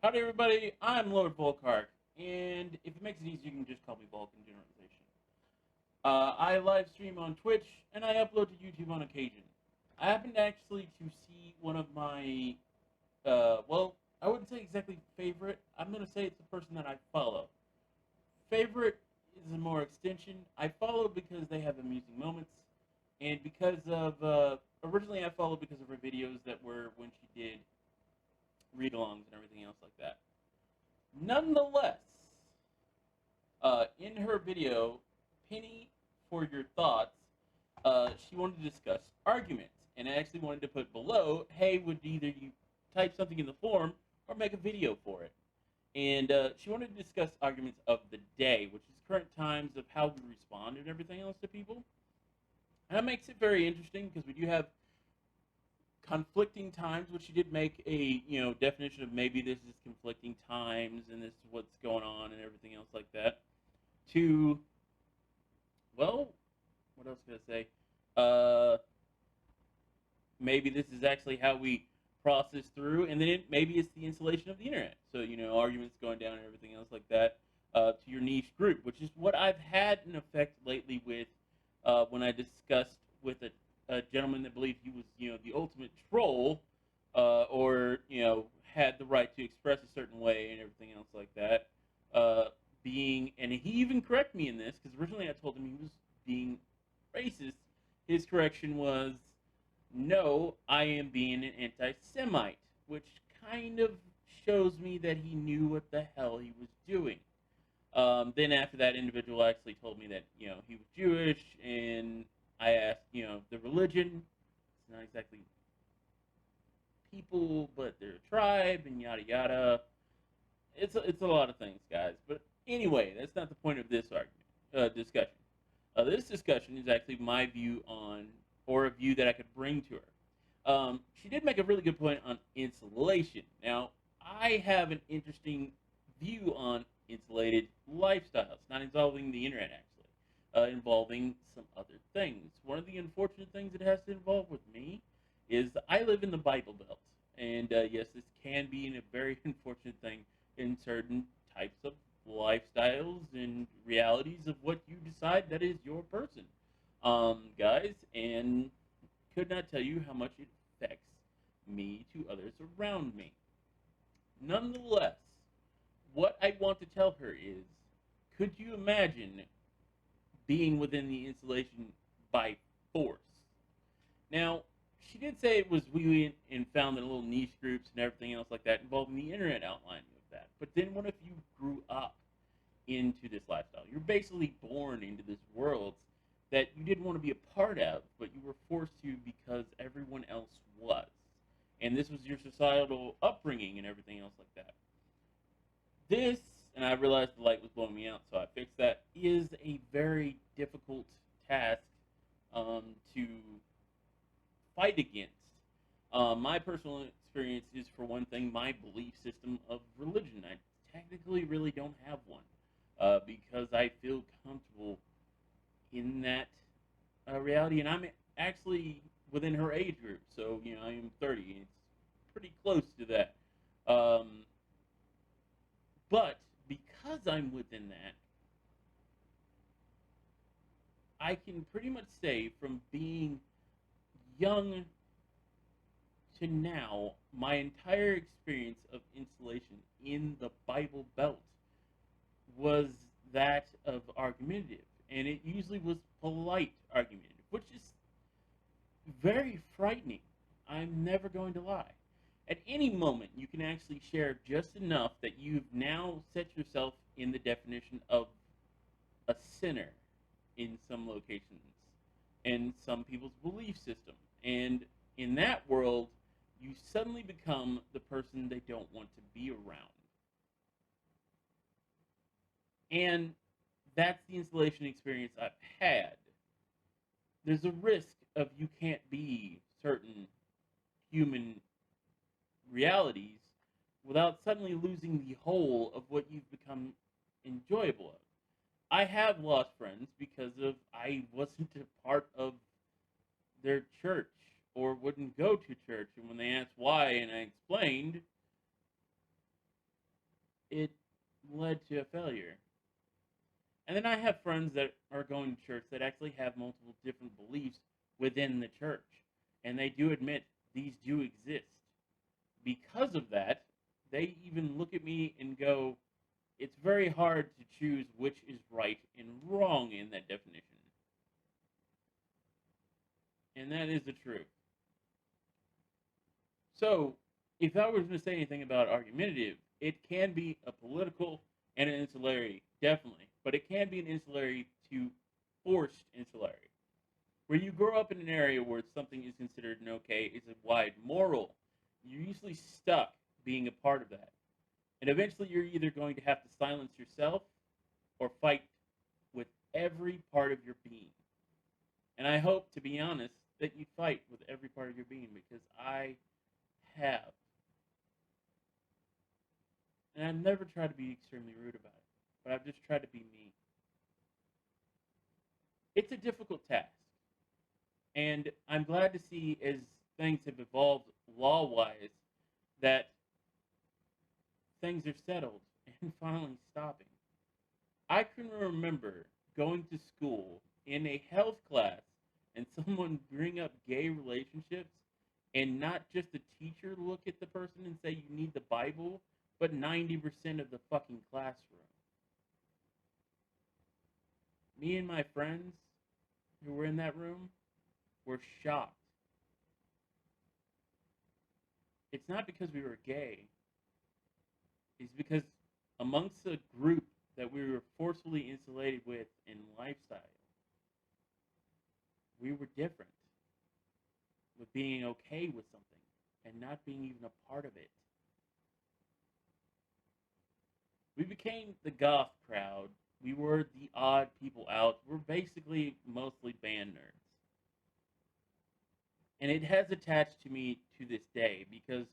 Howdy, everybody. I'm lordvolkhark, and if it makes it easy, you can just call me Volk in generalization. I live stream on Twitch, and I upload to YouTube on occasion. I happened actually to see one of my, well, I wouldn't say exactly favorite. I'm going to say it's the person that I follow. Favorite is a more extension. I follow because they have amusing moments, and because of, originally I followed because of her videos that were when she did read-alongs and everything else like that. Nonetheless, in her video, Penny for Your Thoughts, she wanted to discuss arguments. And I actually wanted to put below, hey, would either you type something in the forum or make a video for it? And she wanted to discuss arguments of the day, which is current times of how we respond and everything else to people. And that makes it very interesting because we do have conflicting times, which she did make a definition of maybe this is conflicting times and this is what's going on and everything else like that. To well, what else can I say? Maybe this is actually how we process through, and then maybe it's the installation of the internet. So arguments going down and everything else like that to your niche group, which is what I've had an effect lately with when I discussed with a gentleman that believed he was the ultimate troll, or had the right to express a certain way and everything else like that. And he even corrected me in this because originally I told him he was being racist. His correction was, no, I am being an anti-Semite, which kind of shows me that he knew what the hell he was doing. Then after that individual actually told me that he was Jewish, and I asked the religion. It's not exactly people, but they're a tribe, and yada yada. It's a lot of things, guys. But anyway, that's not the point of this discussion. This discussion is actually my view on, or a view that I could bring to her. She did make a really good point on insulation. Now, I have an interesting view on insulated lifestyles, not involving the internet actually, involving some other things. One of the unfortunate things it has to involve with me is I live in the Bible Belt, and yes, this can be a very unfortunate thing in certain types of lifestyles and realities of what you decide that is your person, guys, and could not tell you how much it affects me to others around me. Nonetheless, what I want to tell her is, could you imagine being within the installation by force? Now, she did say it was we went and found in little niche groups and everything else like that involving the internet outlining of that. But then what if you grew up into this lifestyle? You're basically born into this world that you didn't want to be a part of, but you were forced to because everyone else was. And this was your societal upbringing and everything else like that. This, and I realized the light was blowing me out, so I fixed that, is a very difficult task to fight against. My personal experience is, for one thing, my belief system of religion. I technically really don't have one because I feel comfortable in that reality, and I'm actually within her age group. So I am 30. It's pretty close to that. But because I'm within that, I can pretty much say from being young to now, my entire experience of installation in the Bible Belt was that of argumentative. And it usually was polite argumentative, which is very frightening. I'm never going to lie. At any moment, you can actually share just enough that you've now set yourself in the definition of a sinner in some locations and some people's belief system. And in that world, you suddenly become the person they don't want to be around. And that's the installation experience I've had. There's a risk of you can't be certain human realities without suddenly losing the whole of what you've become enjoyable of. I have lost friends because of I wasn't a part of their church or wouldn't go to church. And when they asked why and I explained, it led to a failure. And then I have friends that are going to church that actually have multiple different beliefs within the church. And they do admit these do exist. Because of that, they even look at me and go, it's very hard to choose which is right and wrong in that definition. And that is the truth. So, if I was going to say anything about argumentative, it can be a political and an insularity, definitely. But it can be an insularity to forced insularity. Where you grow up in an area where something is considered an okay, it's a wide moral, you're usually stuck being a part of that. And eventually you're either going to have to silence yourself or fight with every part of your being. And I hope, to be honest, that you fight with every part of your being because I have. And I've never tried to be extremely rude about it, but I've just tried to be me. It's a difficult task. And I'm glad to see as things have evolved law-wise that things are settled and finally stopping. I can remember going to school in a health class and someone bring up gay relationships and not just the teacher look at the person and say you need the Bible, but 90% of the fucking classroom. Me and my friends who were in that room were shocked. It's not because we were gay. It's because amongst a group that we were forcefully insulated with in lifestyle, we were different with being okay with something and not being even a part of it. We became the goth crowd. We were the odd people out. We're basically mostly band nerds. And it has attached to me to this day because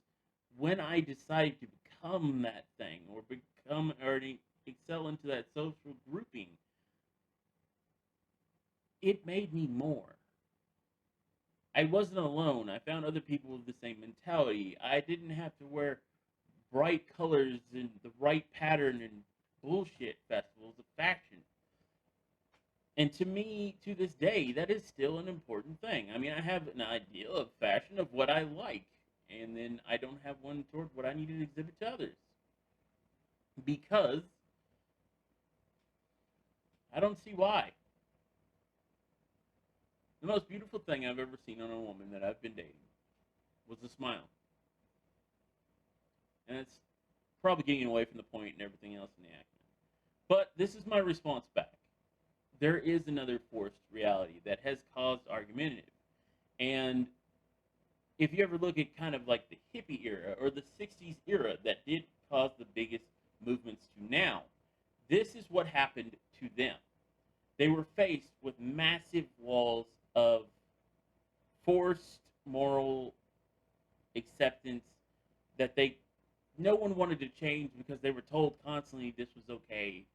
when I decided to become that thing or excel into that social grouping, it made me more. I wasn't alone. I found other people with the same mentality. I didn't have to wear bright colors and the right pattern and bullshit festivals of faction. And to me, to this day, that is still an important thing. I mean, I have an idea of fashion of what I like, and then I don't have one toward what I need to exhibit to others. Because I don't see why. The most beautiful thing I've ever seen on a woman that I've been dating was a smile. And it's probably getting away from the point and everything else in the act. But this is my response back. There is another forced reality that has caused argumentative. And if you ever look at kind of like the hippie era or the 60s era that did cause the biggest movements to now, this is what happened to them. They were faced with massive walls of forced moral acceptance that no one wanted to change because they were told constantly this was okay,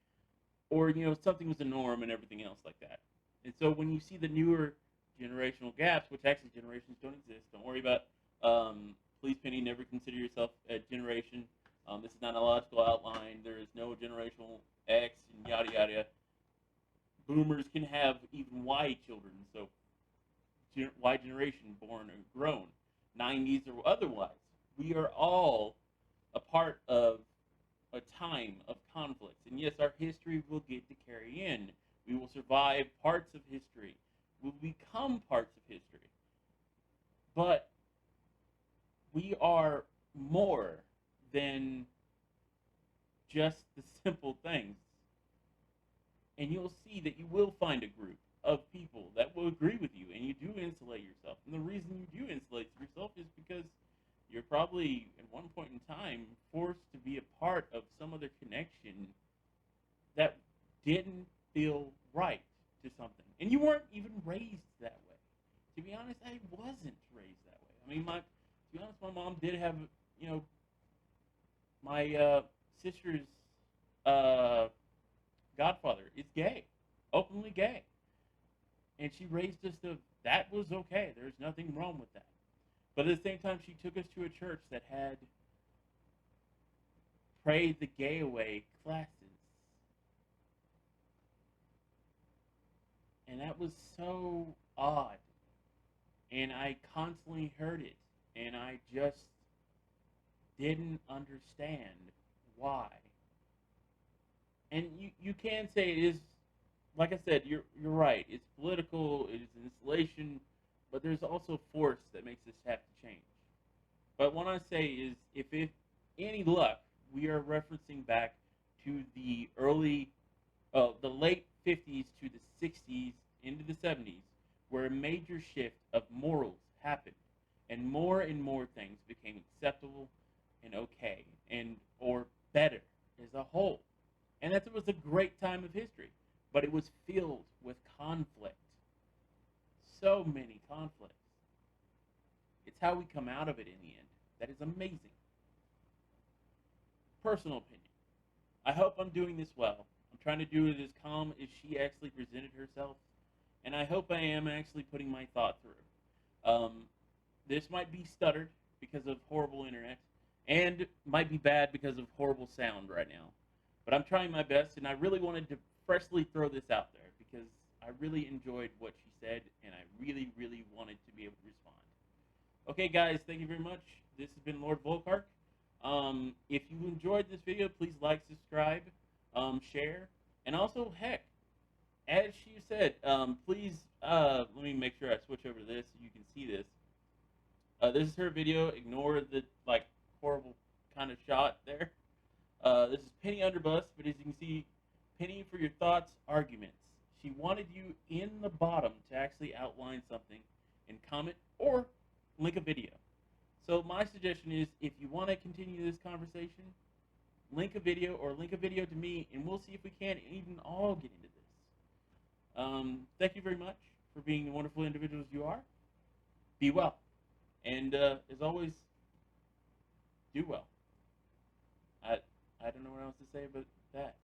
or something was the norm and everything else like that. And so when you see the newer generational gaps, which actually generations don't exist, don't worry about. Please, Penny, never consider yourself a generation. This is not a logical outline. There is no generational X and yada yada. Boomers can have even Y children, so Y generation born or grown, 90s or otherwise. We are all a part of a time of conflicts. And yes, our history will get to carry in. We will survive parts of history. We'll become parts of history. But we are more than just the simple things. And you'll see that you will find a group of people that will agree with you, and you do insulate yourself. And the reason you do insulate yourself is because you're probably, at one point in time, forced to be a part of some other connection that didn't feel right to something. And you weren't even raised that way. To be honest, I wasn't raised that way. I mean, to be honest, my mom did have, my sister's godfather is gay, openly gay. And she raised us that was okay. There's nothing wrong with that. But at the same time, she took us to a church that had pray the gay away classes. And that was so odd. And I constantly heard it. And I just didn't understand why. And you can say it is, like I said, you're right. It's political, it is installation, but there's also force that makes this have to change. But what I say is, if any luck, we are referencing back to the late 50s to the 60s into the 70s, where a major shift of morals happened, and more things became acceptable and okay, and or better as a whole. And that was a great time of history, but it was filled with conflict. So many conflicts. It's how we come out of it in the end that is amazing. Personal opinion. I hope I'm doing this well. I'm trying to do it as calm as she actually presented herself, and I hope I am actually putting my thought through. This might be stuttered because of horrible internet, and might be bad because of horrible sound right now. But I'm trying my best, and I really wanted to freshly throw this out there because I really enjoyed what she said, and I really, really wanted to be able to respond. Okay, guys, thank you very much. This has been Lord Volkhark. If you enjoyed this video, please like, subscribe, share, and also, heck, as she said, please, let me make sure I switch over to this so you can see this. This is her video. Ignore the, horrible kind of shot there. This is Penny Underbus, but as you can see, Penny for your thoughts, arguments. She wanted you in the bottom to actually outline something and comment or link a video. So my suggestion is, if you want to continue this conversation, link a video or link a video to me, and we'll see if we can even all get into this. Thank you very much for being the wonderful individuals you are. Be well. And as always, do well. I don't know what else to say but that.